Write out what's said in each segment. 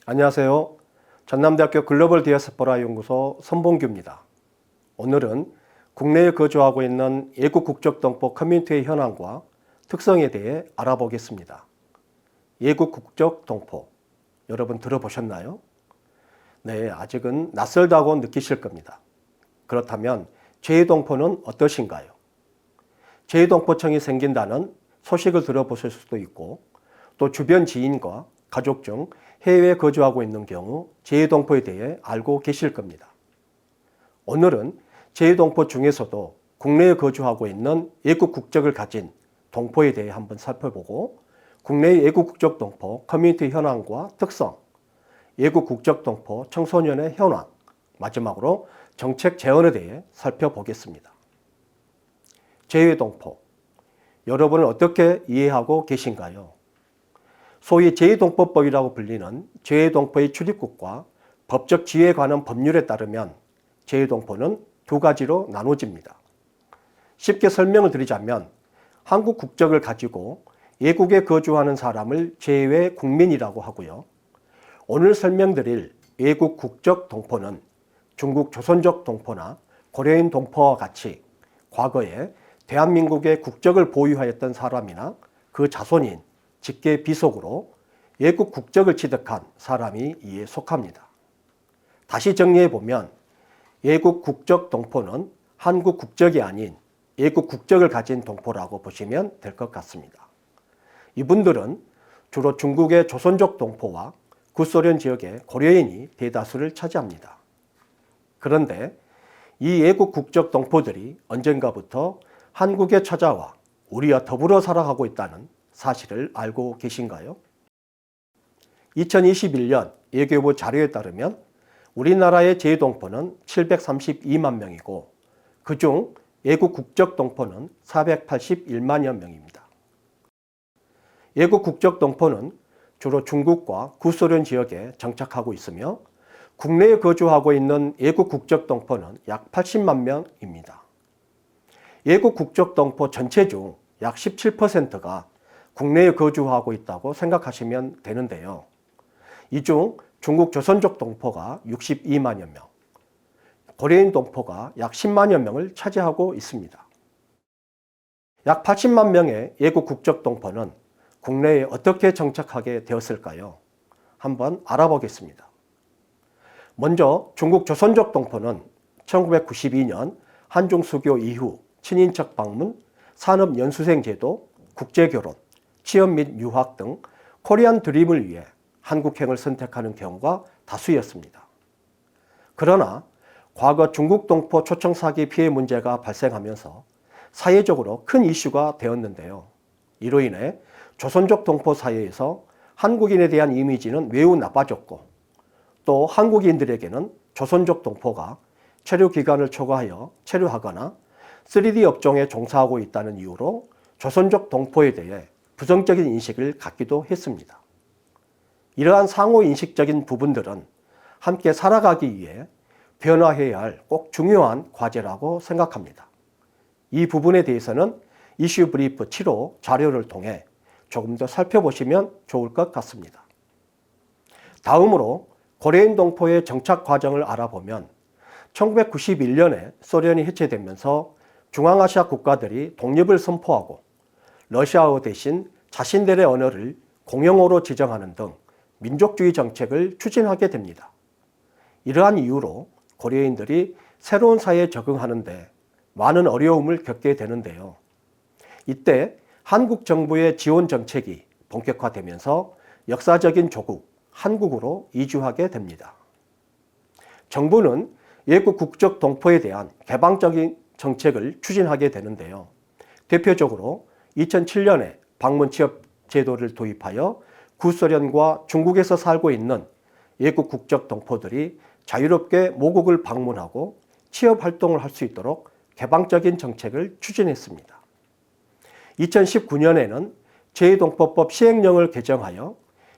안녕하세요. 전남대학교 글로벌 디아스포라 연구소 선봉규입니다. 오늘은 국내에 거주하고 있는 외국 국적 동포 커뮤니티의 현황과 특성에 대해 알아보겠습니다. 외국 국적 동포, 여러분 들어보셨나요? 네, 아직은 낯설다고 느끼실 겁니다. 그렇다면 재외동포는 어떠신가요? 재외동포청이 생긴다는 소식을 들어보실 수도 있고, 또 주변 지인과 가족 중 해외에 거주하고 있는 경우 재외동포에 대해 알고 계실 겁니다. 오늘은 재외동포 중에서도 국내에 거주하고 있는 외국 국적을 가진 동포에 대해 한번 살펴보고, 국내의 외국 국적 동포 커뮤니티 현황과 특성, 외국 국적 동포 청소년의 현황, 마지막으로 정책 제언에 대해 살펴보겠습니다. 재외동포, 여러분은 어떻게 이해하고 계신가요? 소위 재외동포법이라고 불리는 재외동포의 출입국과 법적 지위에 관한 법률에 따르면 재외동포는 두 가지로 나눠집니다. 쉽게 설명을 드리자면 한국 국적을 가지고 외국에 거주하는 사람을 재외 국민이라고 하고요. 오늘 설명드릴 외국 국적 동포는 중국 조선족 동포나 고려인 동포와 같이 과거에 대한민국의 국적을 보유하였던 사람이나 그 자손인 직계 비속으로 외국 국적을 취득한 사람이 이에 속합니다. 다시 정리해보면 외국 국적 동포는 한국 국적이 아닌 외국 국적을 가진 동포라고 보시면 될 것 같습니다. 이분들은 주로 중국의 조선족 동포와 구소련 지역의 고려인이 대다수를 차지합니다. 그런데 이 외국 국적 동포들이 언젠가부터 한국에 찾아와 우리와 더불어 살아가고 있다는 사실을 알고 계신가요? 2021년 외교부 자료에 따르면 우리나라의 재외동포는 732만 명이고 그중 외국 국적 동포는 481만여 명입니다. 외국 국적 동포는 주로 중국과 구소련 지역에 정착하고 있으며 국내에 거주하고 있는 외국 국적 동포는 약 80만 명입니다. 외국 국적 동포 전체 중 약 17%가 국내에 거주하고 있다고 생각하시면 되는데요. 이 중 중국 조선족 동포가 62만여 명, 고려인 동포가 약 10만여 명을 차지하고 있습니다. 약 80만 명의 외국 국적 동포는 국내에 어떻게 정착하게 되었을까요? 한번 알아보겠습니다. 먼저 중국 조선족 동포는 1992년 한중 수교 이후 친인척 방문, 산업연수생 제도, 국제결혼, 취업 및 유학 등 코리안 드림을 위해 한국행을 선택하는 경우가 다수였습니다. 그러나 과거 중국 동포 초청 사기 피해 문제가 발생하면서 사회적으로 큰 이슈가 되었는데요. 이로 인해 조선족 동포 사회에서 한국인에 대한 이미지는 매우 나빠졌고 또 한국인들에게는 조선족 동포가 체류 기간을 초과하여 체류하거나 3D 업종에 종사하고 있다는 이유로 조선족 동포에 대해 부정적인 인식을 갖기도 했습니다. 이러한 상호인식적인 부분들은 함께 살아가기 위해 변화해야 할 꼭 중요한 과제라고 생각합니다. 이 부분에 대해서는 이슈 브리프 7호 자료를 통해 조금 더 살펴보시면 좋을 것 같습니다. 다음으로 고려인 동포의 정착 과정을 알아보면 1991년에 소련이 해체되면서 중앙아시아 국가들이 독립을 선포하고 러시아어 대신 자신들의 언어를 공용어로 지정하는 등 민족주의 정책을 추진하게 됩니다. 이러한 이유로 고려인들이 새로운 사회에 적응하는 데 많은 어려움을 겪게 되는데요. 이때 한국 정부의 지원 정책이 본격화되면서 역사적인 조국, 한국으로 이주하게 됩니다. 정부는 외국 국적 동포에 대한 개방적인 정책을 추진하게 되는데요. 대표적으로 2007년에 방문 취업 제도를 도입하여 구소련과 중국에서 살고 있는 외국 국적 동포들이 자유롭게 모국을 방문하고 취업 활동을 할 수 있도록 개방적인 정책을 추진했습니다. 2019년에는 재외동포법 시행령을 개정하여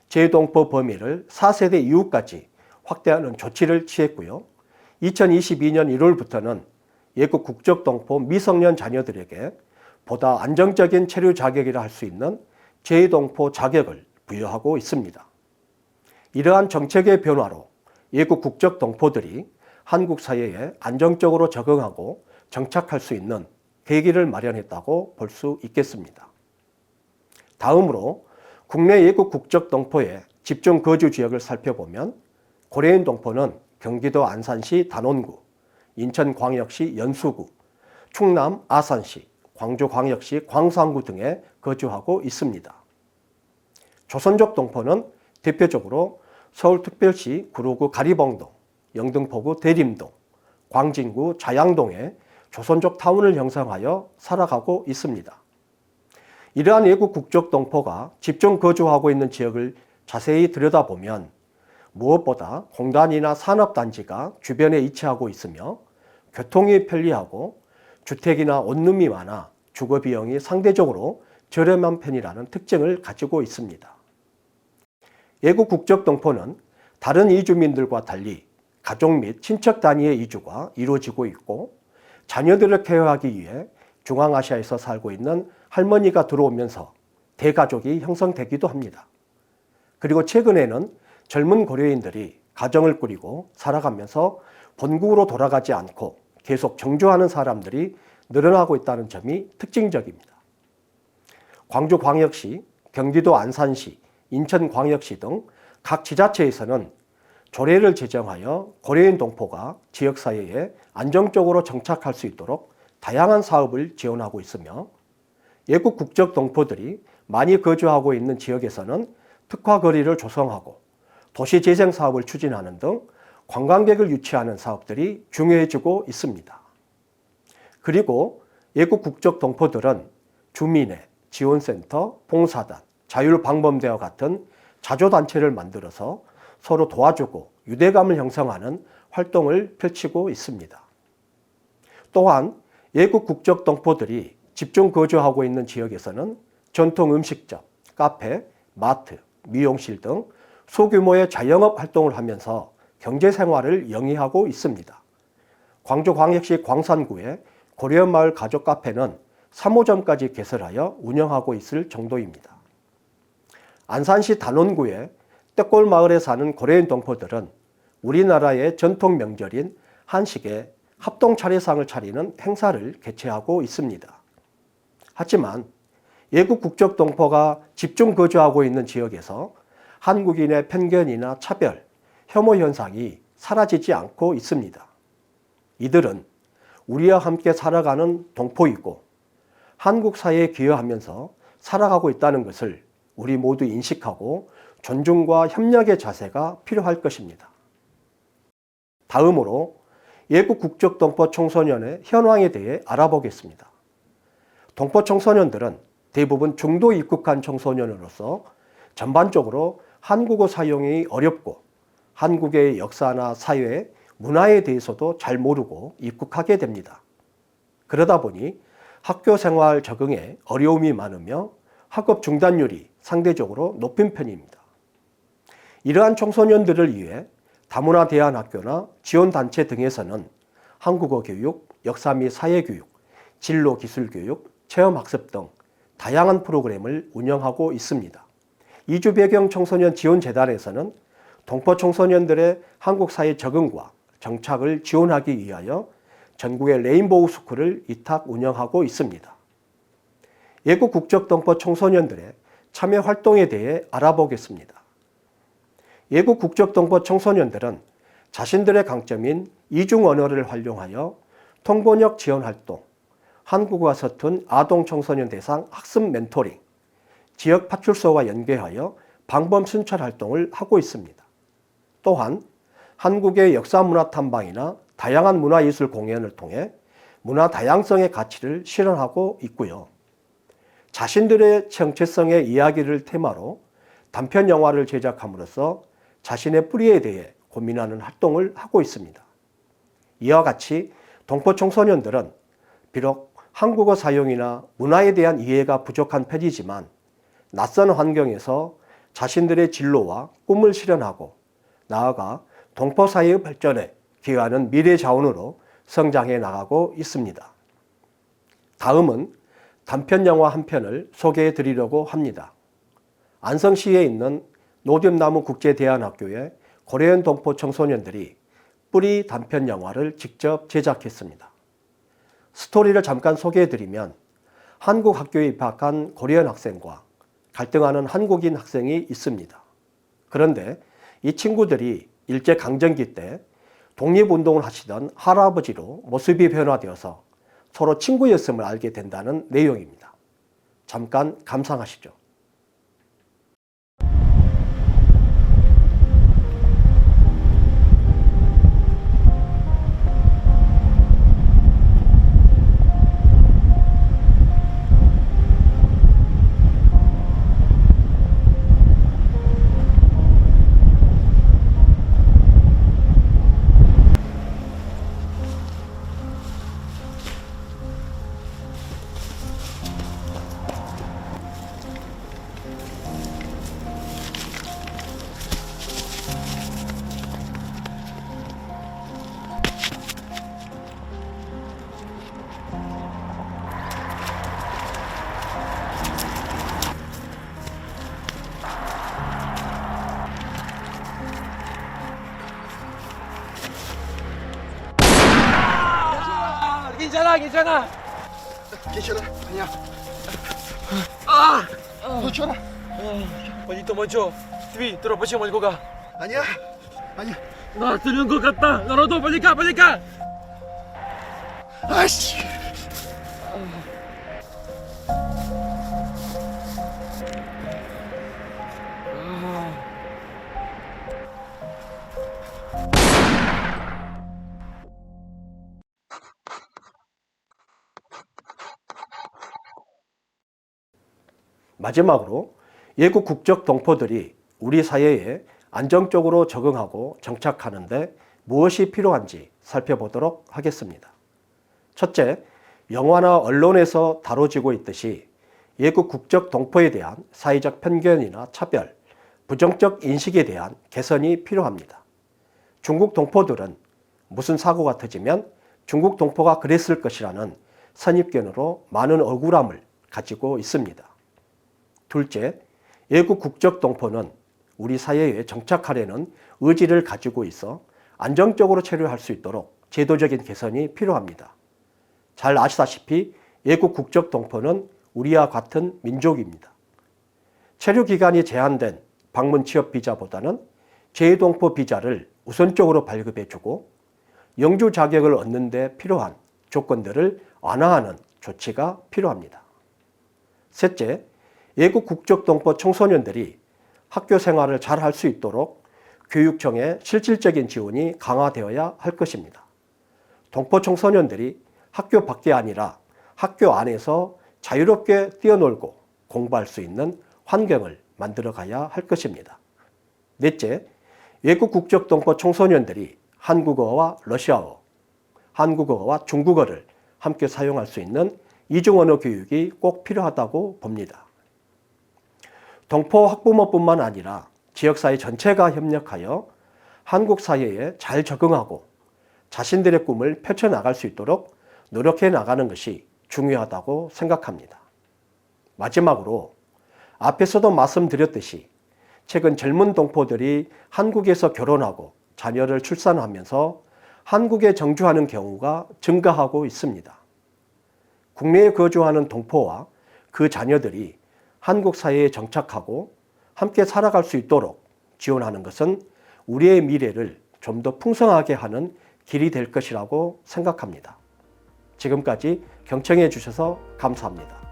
재외동포 범위를 4세대 이후까지 확대하는 조치를 취했고요. 2022년 1월부터는 외국 국적 동포 미성년 자녀들에게 보다 안정적인 체류 자격이라 할 수 있는 재외동포 자격을 부여하고 있습니다. 이러한 정책의 변화로 외국 국적 동포들이 한국 사회에 안정적으로 적응하고 정착할 수 있는 계기를 마련했다고 볼 수 있겠습니다. 다음으로 국내 외국 국적 동포의 집중 거주 지역을 살펴보면 고려인 동포는 경기도 안산시 단원구, 인천광역시 연수구, 충남 아산시, 광주광역시 광산구 등에 거주하고 있습니다. 조선족 동포는 대표적으로 서울특별시 구로구 가리봉동, 영등포구 대림동, 광진구 자양동에 조선족 타운을 형성하여 살아가고 있습니다. 이러한 외국 국적 동포가 집중 거주하고 있는 지역을 자세히 들여다보면 무엇보다 공단이나 산업단지가 주변에 위치하고 있으며 교통이 편리하고 주택이나 원룸이 많아 주거비용이 상대적으로 저렴한 편이라는 특징을 가지고 있습니다. 외국 국적 동포는 다른 이주민들과 달리 가족 및 친척 단위의 이주가 이루어지고 있고 자녀들을 케어하기 위해 중앙아시아에서 살고 있는 할머니가 들어오면서 대가족이 형성되기도 합니다. 그리고 최근에는 젊은 고려인들이 가정을 꾸리고 살아가면서 본국으로 돌아가지 않고 계속 정주하는 사람들이 늘어나고 있다는 점이 특징적입니다. 광주광역시, 경기도 안산시, 인천광역시 등 각 지자체에서는 조례를 제정하여 고려인 동포가 지역사회에 안정적으로 정착할 수 있도록 다양한 사업을 지원하고 있으며 외국 국적 동포들이 많이 거주하고 있는 지역에서는 특화거리를 조성하고 도시재생 사업을 추진하는 등 관광객을 유치하는 사업들이 중요해지고 있습니다. 그리고 외국 국적 동포들은 주민회, 지원센터, 봉사단, 자율방범대와 같은 자조단체를 만들어서 서로 도와주고 유대감을 형성하는 활동을 펼치고 있습니다. 또한 외국 국적 동포들이 집중 거주하고 있는 지역에서는 전통 음식점, 카페, 마트, 미용실 등 소규모의 자영업 활동을 하면서 경제생활을 영위하고 있습니다. 광주광역시 광산구의 고려마을 가족 카페는 3호점까지 개설하여 운영하고 있을 정도입니다. 안산시 단원구의 떼골마을에 사는 고려인 동포들은 우리나라의 전통 명절인 한식에 합동 차례상을 차리는 행사를 개최하고 있습니다. 하지만 외국 국적 동포가 집중 거주하고 있는 지역에서 한국인의 편견이나 차별, 혐오 현상이 사라지지 않고 있습니다. 이들은 우리와 함께 살아가는 동포이고 한국 사회에 기여하면서 살아가고 있다는 것을 우리 모두 인식하고 존중과 협력의 자세가 필요할 것입니다. 다음으로 외국 국적 동포 청소년의 현황에 대해 알아보겠습니다. 동포 청소년들은 대부분 중도 입국한 청소년으로서 전반적으로 한국어 사용이 어렵고 한국의 역사나 사회, 문화에 대해서도 잘 모르고 입국하게 됩니다. 그러다 보니 학교 생활 적응에 어려움이 많으며 학업 중단율이 상대적으로 높은 편입니다. 이러한 청소년들을 위해 다문화 대안학교나 지원단체 등에서는 한국어 교육, 역사 및 사회교육, 진로 기술 교육, 체험학습 등 다양한 프로그램을 운영하고 있습니다. 이주 배경 청소년 지원재단에서는 동포 청소년들의 한국 사회 적응과 정착을 지원하기 위하여 전국의 레인보우 스쿨을 위탁 운영하고 있습니다. 외국 국적 동포 청소년들의 참여 활동에 대해 알아보겠습니다. 외국 국적 동포 청소년들은 자신들의 강점인 이중 언어를 활용하여 통번역 지원 활동, 한국어가 서툰 아동 청소년 대상 학습 멘토링, 지역 파출소와 연계하여 방범 순찰 활동을 하고 있습니다. 또한 한국의 역사 문화 탐방이나 다양한 문화예술 공연을 통해 문화 다양성의 가치를 실현하고 있고요. 자신들의 정체성의 이야기를 테마로 단편 영화를 제작함으로써 자신의 뿌리에 대해 고민하는 활동을 하고 있습니다. 이와 같이 동포 청소년들은 비록 한국어 사용이나 문화에 대한 이해가 부족한 편이지만 낯선 환경에서 자신들의 진로와 꿈을 실현하고 나아가 동포 사회의 발전에 기여하는 미래 자원으로 성장해 나가고 있습니다. 다음은 단편 영화 한 편을 소개해 드리려고 합니다. 안성시에 있는 노듬나무 국제대안학교의 고려인 동포 청소년들이 뿌리 단편 영화를 직접 제작했습니다. 스토리를 잠깐 소개해드리면 한국 학교에 입학한 고려인 학생과 갈등하는 한국인 학생이 있습니다. 그런데 이 친구들이 일제강점기 때 독립운동을 하시던 할아버지로 모습이 변화되어서 서로 친구였음을 알게 된다는 내용입니다. 잠깐 감상하시죠. 괜찮아. 괜찮아. 아니야. 놓쳐라. Dito 먼저 TV terus siya mo ka. 아니야. Na tuloy ko kata. Naruto balik ka. 아씨. 마지막으로 외국 국적 동포들이 우리 사회에 안정적으로 적응하고 정착하는데 무엇이 필요한지 살펴보도록 하겠습니다. 첫째, 영화나 언론에서 다뤄지고 있듯이 외국 국적 동포에 대한 사회적 편견이나 차별, 부정적 인식에 대한 개선이 필요합니다. 중국 동포들은 무슨 사고가 터지면 중국 동포가 그랬을 것이라는 선입견으로 많은 억울함을 가지고 있습니다. 둘째, 외국 국적 동포는 우리 사회에 정착하려는 의지를 가지고 있어 안정적으로 체류할 수 있도록 제도적인 개선이 필요합니다. 잘 아시다시피 외국 국적 동포는 우리와 같은 민족입니다. 체류 기간이 제한된 방문 취업 비자보다는 재동포 비자를 우선적으로 발급해주고 영주 자격을 얻는 데 필요한 조건들을 완화하는 조치가 필요합니다. 셋째, 외국 국적 동포 청소년들이 학교 생활을 잘 할 수 있도록 교육청의 실질적인 지원이 강화되어야 할 것입니다. 동포 청소년들이 학교 밖이 아니라 학교 안에서 자유롭게 뛰어놀고 공부할 수 있는 환경을 만들어 가야 할 것입니다. 넷째, 외국 국적 동포 청소년들이 한국어와 러시아어, 한국어와 중국어를 함께 사용할 수 있는 이중언어 교육이 꼭 필요하다고 봅니다. 동포 학부모뿐만 아니라 지역사회 전체가 협력하여 한국 사회에 잘 적응하고 자신들의 꿈을 펼쳐나갈 수 있도록 노력해 나가는 것이 중요하다고 생각합니다. 마지막으로 앞에서도 말씀드렸듯이 최근 젊은 동포들이 한국에서 결혼하고 자녀를 출산하면서 한국에 정주하는 경우가 증가하고 있습니다. 국내에 거주하는 동포와 그 자녀들이 한국 사회에 정착하고 함께 살아갈 수 있도록 지원하는 것은 우리의 미래를 좀 더 풍성하게 하는 길이 될 것이라고 생각합니다. 지금까지 경청해 주셔서 감사합니다.